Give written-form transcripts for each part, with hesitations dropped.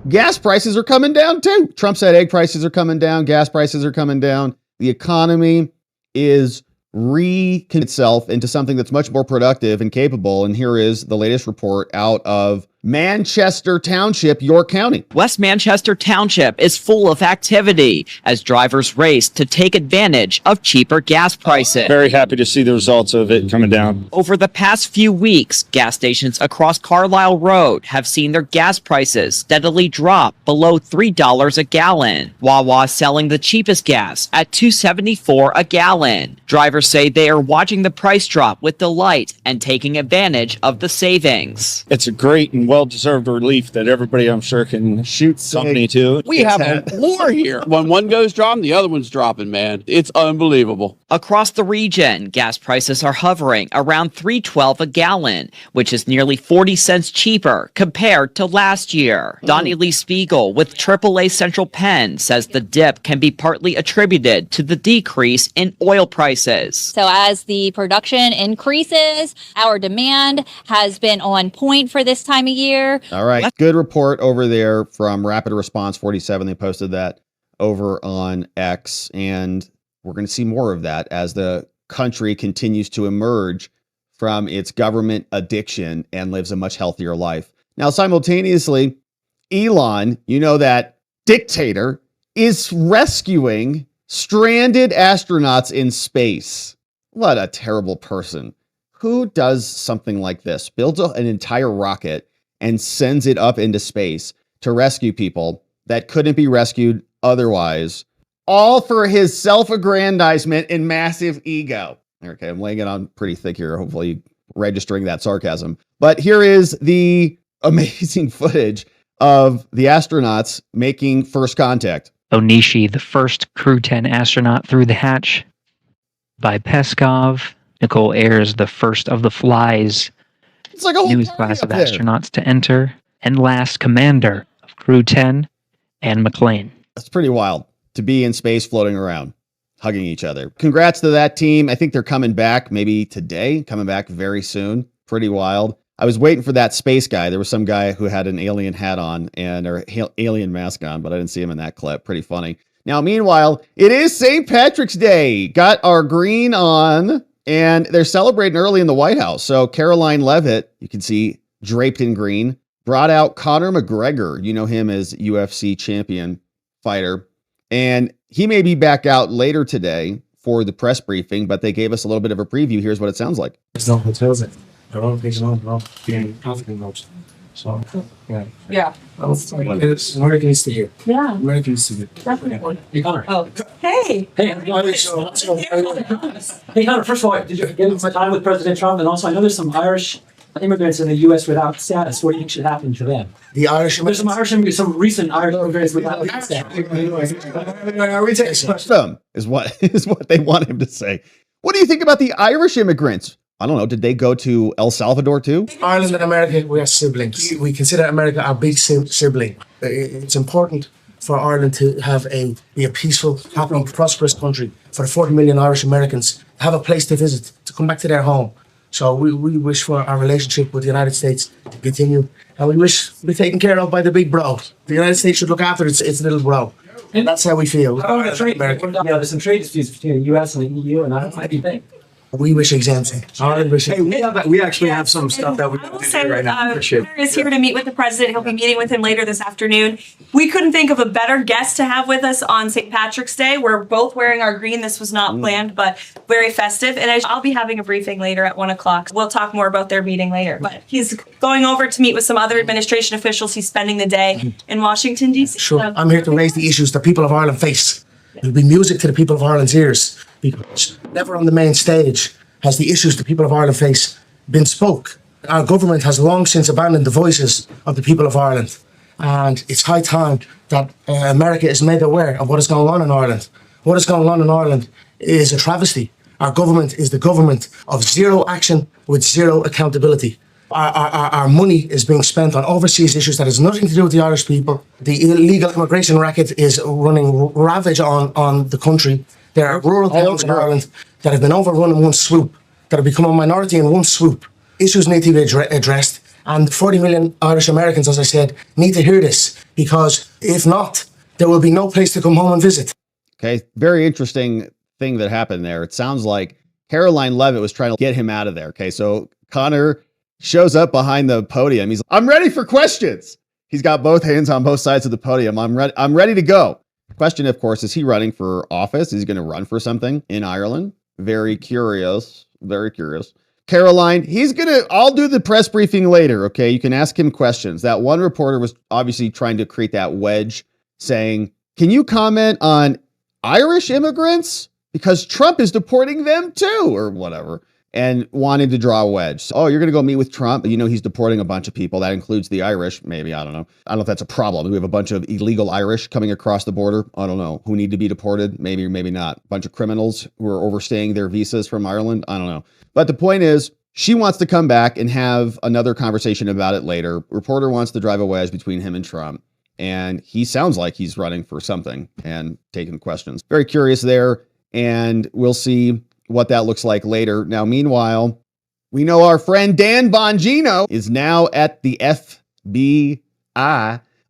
gas prices are coming down too. Trump said egg prices are coming down. Gas prices are coming down. The economy is itself into something that's much more productive and capable. And here is the latest report out of Manchester Township, York County. West Manchester Township is full of activity as drivers race to take advantage of cheaper gas prices. Very happy to see the results of it coming down. Over the past few weeks, gas stations across Carlisle Road have seen their gas prices steadily drop below $3 a gallon. Wawa selling the cheapest gas at $2.74 a gallon. Drivers say they are watching the price drop with delight and taking advantage of the savings. It's a great and well-deserved relief that everybody, I'm sure, can shoot company to. We have a war here. When one goes dropping, the other one's dropping, man. It's unbelievable. Across the region, gas prices are hovering around $3.12 a gallon, which is nearly 40 cents cheaper compared to last year. Donnie Lee Spiegel with AAA Central Penn says the dip can be partly attributed to the decrease in oil prices. So as the production increases, our demand has been on point for this time of year. All right. Good report over there from Rapid Response 47. They posted that over on X. And we're going to see more of that as the country continues to emerge from its government addiction and lives a much healthier life. Now, simultaneously, Elon, that dictator, is rescuing stranded astronauts in space. What a terrible person. Who does something like this? Builds an entire rocket and sends it up into space to rescue people that couldn't be rescued otherwise, all for his self-aggrandizement and massive ego. Okay, I'm laying it on pretty thick here, hopefully registering that sarcasm. But here is the amazing footage of the astronauts making first contact. Onishi, the first Crew 10 astronaut through the hatch by Peskov. Nicole Ayers, the first of the Fly's It's like a whole newest class of astronauts to enter, and last commander of Crew 10, Anne McClain. That's pretty wild to be in space floating around, hugging each other. Congrats to that team. I think they're coming back maybe today, coming back very soon. Pretty wild. I was waiting for that space guy. There was some guy who had an alien hat on or alien mask on, but I didn't see him in that clip. Pretty funny. Now, meanwhile, it is St. Patrick's Day. Got our green on. And they're celebrating early in the White House. So Caroline Leavitt, you can see draped in green, brought out Conor McGregor. You know him as UFC champion fighter. And he may be back out later today for the press briefing, but they gave us a little bit of a preview. Here's what it sounds like. There's no hotels in. There are no being African notes. So, yeah. Yeah. It's Americans to here. Yeah. Americans to here. Definitely. Hey, Connor. Oh. Hey. Hey, Hey, Connor, first of all, did you get some time with President Trump? And also, I know there's some Irish immigrants in the U.S. without status. What do you think should happen to them? The Irish There's some Irish immigrants, some recent Irish immigrants without status. Is what they want him to say. What do you think about the Irish immigrants? I don't know. Did they go to El Salvador too? Ireland and America, we are siblings. We consider America our big sibling. It's important for Ireland to be a peaceful, happy, prosperous country. For the 40 million Irish Americans, have a place to visit, to come back to their home. So we wish for our relationship with the United States to continue. And we wish to be taken care of by the big bro. The United States should look after its little bro. And that's how we feel. There's some trade disputes between the U.S. and the EU, and I don't think. We wish exemption. We actually have some stuff that we can do right now. Connor is here to meet with the president. He'll be meeting with him later this afternoon. We couldn't think of a better guest to have with us on St. Patrick's Day. We're both wearing our green. This was not planned, but very festive. And I'll be having a briefing later at 1:00. We'll talk more about their meeting later. But he's going over to meet with some other administration officials. He's spending the day in Washington, D.C. Sure. I'm here to raise the issues the people of Ireland face. It'll be music to the people of Ireland's ears. Because never on the main stage has the issues the people of Ireland face been spoke. Our government has long since abandoned the voices of the people of Ireland. And it's high time that America is made aware of what is going on in Ireland. What is going on in Ireland is a travesty. Our government is the government of zero action with zero accountability. Our money is being spent on overseas issues that has nothing to do with the Irish people. The illegal immigration racket is running ravage on the country. There are rural towns in Ireland that have been overrun in one swoop, that have become a minority in one swoop. Issues need to be addressed, And 40 million Irish Americans, as I said, need to hear this, because if not, there will be no place to come home and visit. Okay, very interesting thing that happened there. It sounds like Caroline Levitt was trying to get him out of there. Okay, so Connor shows up behind the podium. He's like, I'm ready for questions. He's got both hands on both sides of the podium. I'm ready to go. Question, of course, is he running for office? Is he going to run for something in Ireland? Very curious. Very curious. Caroline, I'll do the press briefing later. Okay, you can ask him questions. That one reporter was obviously trying to create that wedge, saying, can you comment on Irish immigrants? Because Trump is deporting them too, or whatever, and wanted to draw a wedge. Oh, you're going to go meet with Trump, but he's deporting a bunch of people. That includes the Irish, maybe. I don't know. I don't know if that's a problem. We have a bunch of illegal Irish coming across the border. I don't know who need to be deported. Maybe or maybe not. A bunch of criminals who are overstaying their visas from Ireland. I don't know. But the point is, she wants to come back and have another conversation about it later. Reporter wants to drive a wedge between him and Trump. And he sounds like he's running for something and taking questions. Very curious there. And we'll see what that looks like later. Now, meanwhile, we know our friend Dan Bongino is now at the FBI,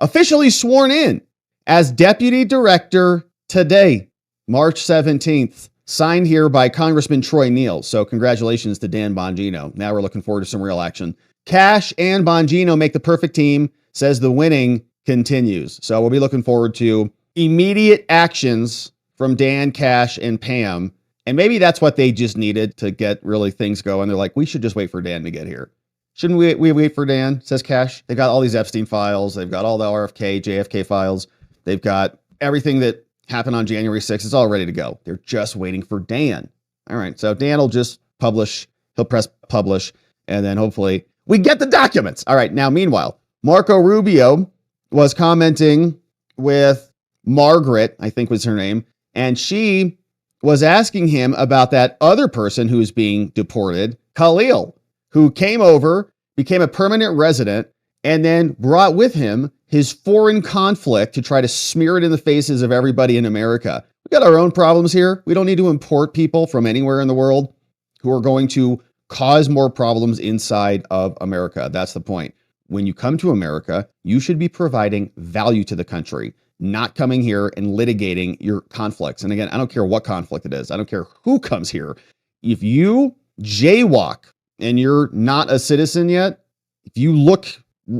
officially sworn in as deputy director today, March 17th, signed here by Congressman Troy Neal. So congratulations to Dan Bongino. Now we're looking forward to some real action. Cash and Bongino make the perfect team, says the winning continues. So we'll be looking forward to immediate actions from Dan, Cash, and Pam. And maybe that's what they just needed to get really things going. They're like, we should just wait for Dan to get here. Shouldn't we wait for Dan, says Cash? They've got all these Epstein files. They've got all the RFK, JFK files. They've got everything that happened on January 6th. It's all ready to go. They're just waiting for Dan. All right, so Dan will just publish. He'll press publish, and then hopefully we get the documents. All right, now meanwhile, Marco Rubio was commenting with Margaret, I think was her name, and she was asking him about that other person who's being deported, Khalil, who came over, became a permanent resident, and then brought with him his foreign conflict to try to smear it in the faces of everybody in America. We got our own problems here. We don't need to import people from anywhere in the world who are going to cause more problems inside of America. That's the point. When you come to America, you should be providing value to the country, not coming here and litigating your conflicts. And again, I don't care what conflict it is. I don't care who comes here. If you jaywalk and you're not a citizen yet, if you look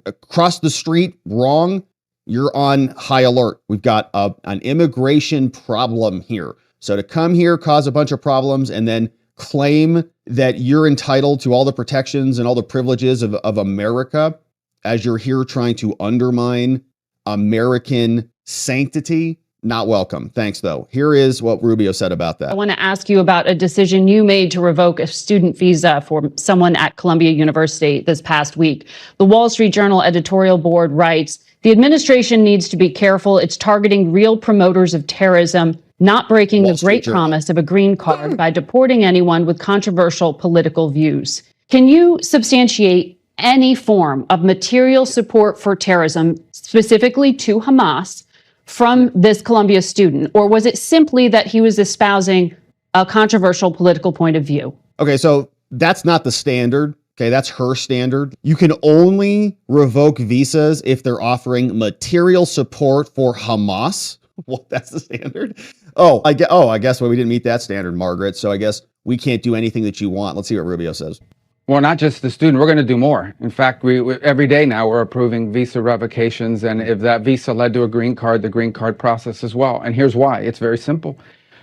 across the street wrong, you're on high alert. We've got an immigration problem here. So to come here, cause a bunch of problems, and then claim that you're entitled to all the protections and all the privileges of America as you're here trying to undermine American sanctity, not welcome. Thanks, though. Here is what Rubio said about that. I want to ask you about a decision you made to revoke a student visa for someone at Columbia University this past week. The Wall Street Journal editorial board writes, the administration needs to be careful. It's targeting real promoters of terrorism, not breaking the great promise of a green card by deporting anyone with controversial political views. Can you substantiate any form of material support for terrorism, specifically to Hamas, from this Columbia student? Or was it simply that he was espousing a controversial political point of view? Okay, so that's not the standard. Okay, that's her standard. You can only revoke visas if they're offering material support for Hamas. Well, that's the standard. I guess we didn't meet that standard, Margaret. So I guess we can't do anything that you want. Let's see what Rubio says. Well, not just the student. We're going to do more. In fact, we every day now we're approving visa revocations. And if that visa led to a green card, the green card process as well. And here's why. It's very simple.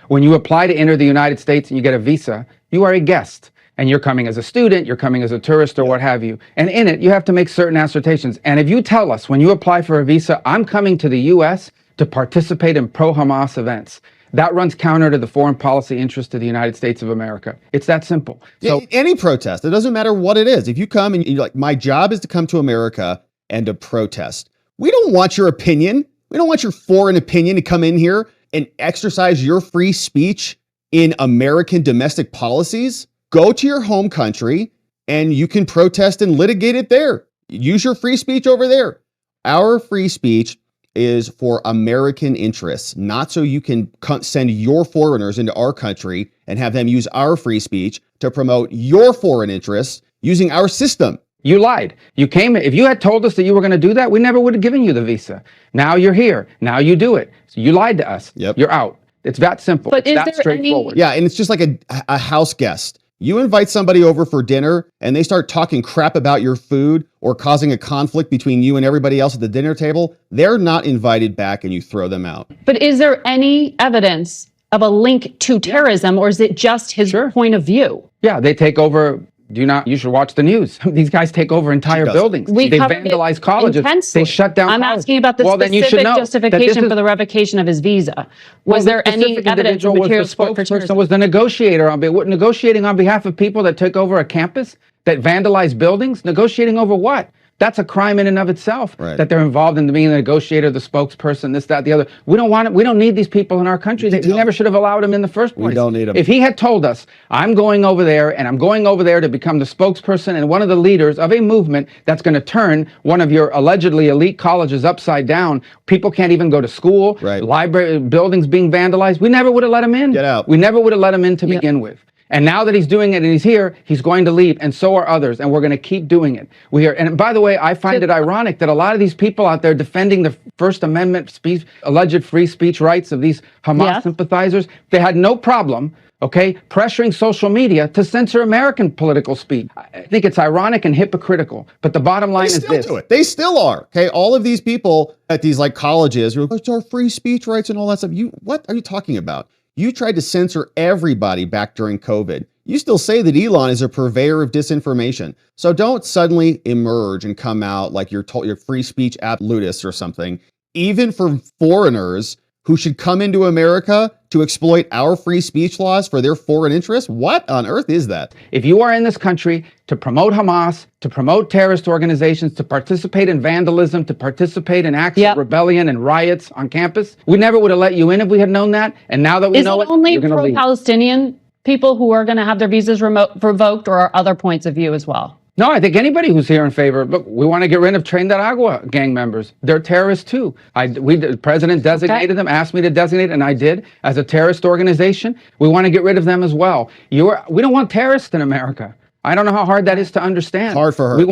When you apply to enter the United States and you get a visa, you are a guest. And you're coming as a student, you're coming as a tourist or what have you. And in it, you have to make certain assertions. And if you tell us when you apply for a visa, I'm coming to the U.S. to participate in pro-Hamas events, that runs counter to the foreign policy interest of the United States of America. It's that simple. So any protest, it doesn't matter what it is. If you come and you're like, my job is to come to America and to protest. We don't want your opinion. We don't want your foreign opinion to come in here and exercise your free speech in American domestic policies. Go to your home country and you can protest and litigate it there. Use your free speech over there. Our free speech is for American interests, not so you can send your foreigners into our country and have them use our free speech to promote your foreign interests using our system. You lied. You came. If you had told us that you were going to do that, we never would have given you the visa. Now you're here. Now you do it. So you lied to us. Yep. You're out. It's that simple. But it's is that there straightforward. Yeah, and it's just like a house guest. You invite somebody over for dinner and they start talking crap about your food or causing a conflict between you and everybody else at the dinner table. They're not invited back and you throw them out. But is there any evidence of a link to terrorism, or is it just his point of view? Yeah, they take over. You should watch the news. These guys take over entire buildings. We They covered it vandalize colleges. intensely. They shut down I'm colleges. asking about the Well, then you should specific know that justification this for the revocation of his visa. Was the there any specific evidence of individual material was the support for spokesperson, terrorism? was the negotiator negotiating on behalf of people that took over a campus, that vandalized buildings? Negotiating over what? That's a crime in and of itself. Right. That they're involved in being the negotiator, the spokesperson, this, that, the other. We don't want it. We don't need these people in our country. We never should have allowed them in the first place. We don't need them. If he had told us, I'm going over there and I'm going over there to become the spokesperson and one of the leaders of a movement that's going to turn one of your allegedly elite colleges upside down, people can't even go to school, library buildings being vandalized, we never would have let him in. Get out. We never would have let him in to begin with. And now that he's doing it and he's here, he's going to leave, and so are others, and we're going to keep doing it. And by the way, I find it ironic that a lot of these people out there defending the First Amendment speech, alleged free speech rights of these Hamas sympathizers, they had no problem, pressuring social media to censor American political speech. I think it's ironic and hypocritical, but the bottom line is this. They still are. Okay, all of these people at these like colleges, it's our free speech rights and all that stuff. What are you talking about? You tried to censor everybody back during COVID. You still say that Elon is a purveyor of disinformation. So don't suddenly emerge and come out like you're free speech absolutist or something, even for foreigners who should come into America to exploit our free speech laws for their foreign interests. What on earth is that? If you are in this country to promote Hamas, to promote terrorist organizations, to participate in vandalism, to participate in acts of rebellion and riots on campus, we never would have let you in if we had known that. And now that we know it, only you're going to leave. pro-Palestinian people who are going to have their visas revoked, or are other points of view as well? No, I think anybody who's here in favor. Look, we want to get rid of Tren de Aragua gang members. They're terrorists too. The president designated them, asked me to designate, and I did, as a terrorist organization. We want to get rid of them as well. We don't want terrorists in America. I don't know how hard that is to understand. Hard for her. We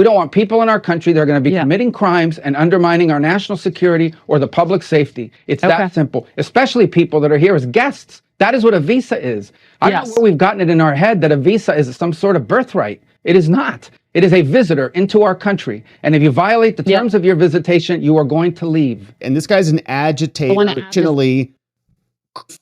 don't want people in our country that are going to be committing crimes and undermining our national security or the public safety. It's that simple. Especially people that are here as guests. That is what a visa is. I don't know where we've gotten it in our head that a visa is some sort of birthright. It is not. It is a visitor into our country. And if you violate the terms of your visitation, you are going to leave. And this guy's an agitator, originally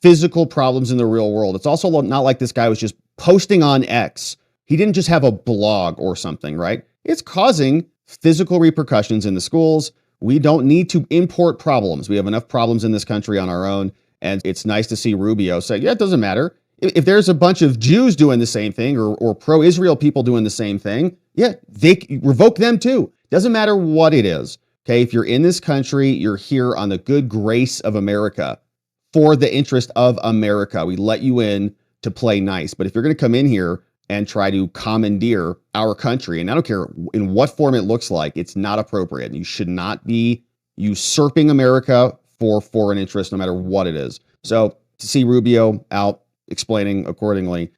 physical problems in the real world. It's also not like this guy was just posting on X. He didn't just have a blog or something, right? It's causing physical repercussions in the schools. We don't need to import problems. We have enough problems in this country on our own. And it's nice to see Rubio say, yeah, it doesn't matter. If there's a bunch of Jews doing the same thing or pro-Israel people doing the same thing, they revoke them too. Doesn't matter what it is. Okay, if you're in this country, you're here on the good grace of America for the interest of America. We let you in to play nice. But if you're going to come in here and try to commandeer our country, and I don't care in what form it looks like, it's not appropriate. You should not be usurping America for foreign interest, no matter what it is. So to see Rubio out explaining accordingly,